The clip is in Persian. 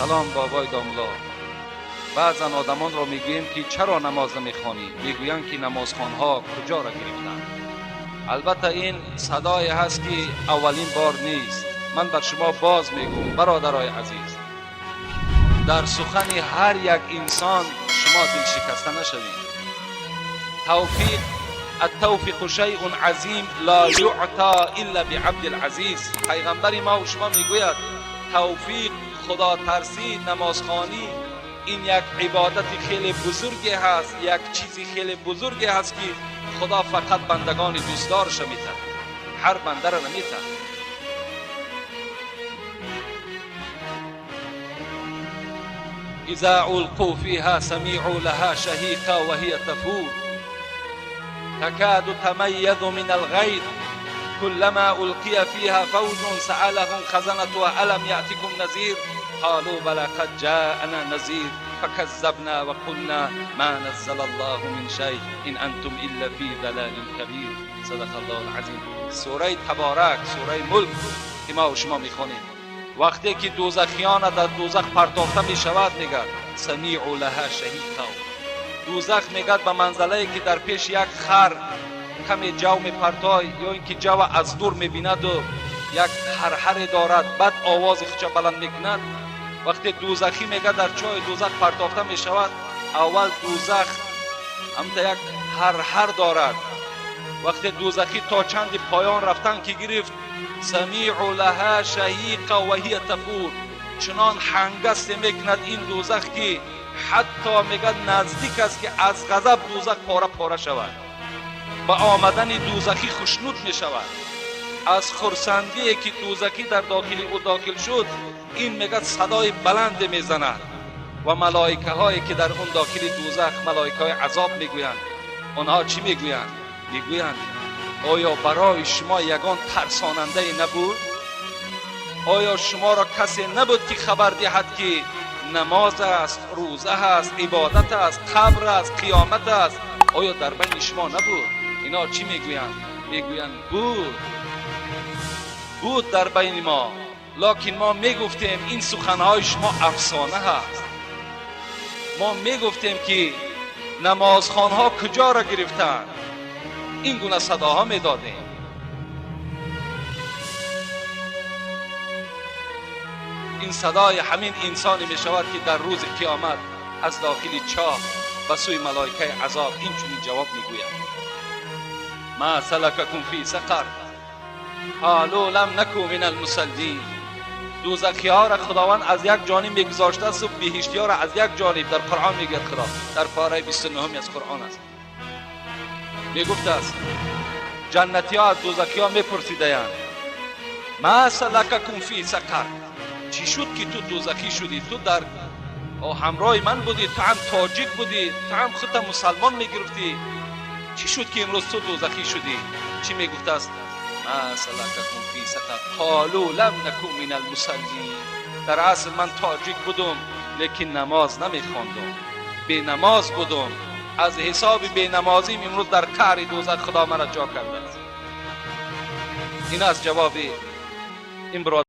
سلام بابای داملا. بعضا آدمان را میگوییم که چرا نماز نمیخوانی؟ میگویند که نمازخوانها کجا را گرفتند. البته این صدای هست که اولین بار نیست. من بر شما باز میگم برادرای عزیز، در سخن هر یک انسان شما دل شکسته نشوید. توفیق التوفیق شیء عظیم لا یعطى الا بعبد العزیز. پیغمبر ما و شما میگوید توفیق، خدا ترسی، نمازخوانی این یک عبادت خیلی بزرگی هست، یک چیزی خیلی بزرگی هست که خدا فقط بندگان دوستدارش میده، هر بنده را نمیده. اذا القوا فيها سمعوا لها شهيقا وهي تفور تكاد تميز من الغيظ كلما ألقي فيها فوج سألهم خزنتها ألم يأتكم نذير قالوا بلى قد جاءنا نذير فكذبنا وقلنا ما نزل الله من شيء إن أنتم إلا في ضلال كبير. صدق الله العظیم. سوره تبارک، سوره ملک که ما و شما میخونیم، وقتی که دوزخیان در دوزخ پرتافته می شود میگد سمیعوا لها شهیقا. دوزخ میگد به منزله که در پیش یک خر کمی جو می پرتای یا اینکه جو از دور میبیند و یک هرهر دارد، بعد آواز خچه بلند میکند. وقتی دوزخی میگه در چای دوزخ پرتافته می شود، اول دوزخ همتا یک هرهر دارد. وقتی دوزخی تا چند پایان رفتن که گرفت سمیع لها شهیقا و هی تفور، چنان هنگست میکند این دوزخ که حتی میگد نزدیک است که از غضب دوزخ پاره پاره شود. با آمدن دوزخی خشنود می شود. از خرسندی که دوزخی در داخل او داخل شد، این میگد صدای بلند میزند و ملائکه هایی که در اون داخل دوزخ، ملائکه های عذاب میگویند. آنها چی میگویند؟ میگویند آیا برای شما یگان ترساننده نبود؟ آیا شما را کسی نبود که خبر دهد که نماز است، روزه است، عبادت است، قبر است، قیامت است؟ آیا در بین شما نبود؟ اینا چی میگویند؟ میگویند بود در بین ما، لکن ما میگفتیم این سخنهای شما افسانه هست. ما میگفتیم که نمازخوانها کجا را گرفتند. این گونه صداها میدادیم. این صدای همین انسانی می شود که در روز قیامت از داخل چاه به سوی ملائکه عذاب این چنین جواب میگوید ما سلککم فی سقر قالوا لم نکن من المصلین. دوزخی‌ها را خداوند از یک جانب میگذاشته است و بهشتی‌ها را از یک جانب. در قرآن میگه خدا در پاره 29 از قرآن است، میگفته است جنتی‌ها از دوزخی‌ها میپرسیدند ما سلککم فی سقر، چی شد که تو دوزخی شدی؟ تو در همراه من بودی، تو هم تاجیک بودی، تو هم خودت مسلمان میگرفتی، چی شد که امروز تو دوزخی شدی؟ چی میگفته است؟ ما سلککم فی سقر قالوا لم نکن من المصلین. در اصل من تاجیک بودم لیکن نماز نمیخواندم، بی نماز بودم. از حساب بی نمازیم امروز در قعر دوزخ خدا مرا جا کرده است. این از جواب این برادر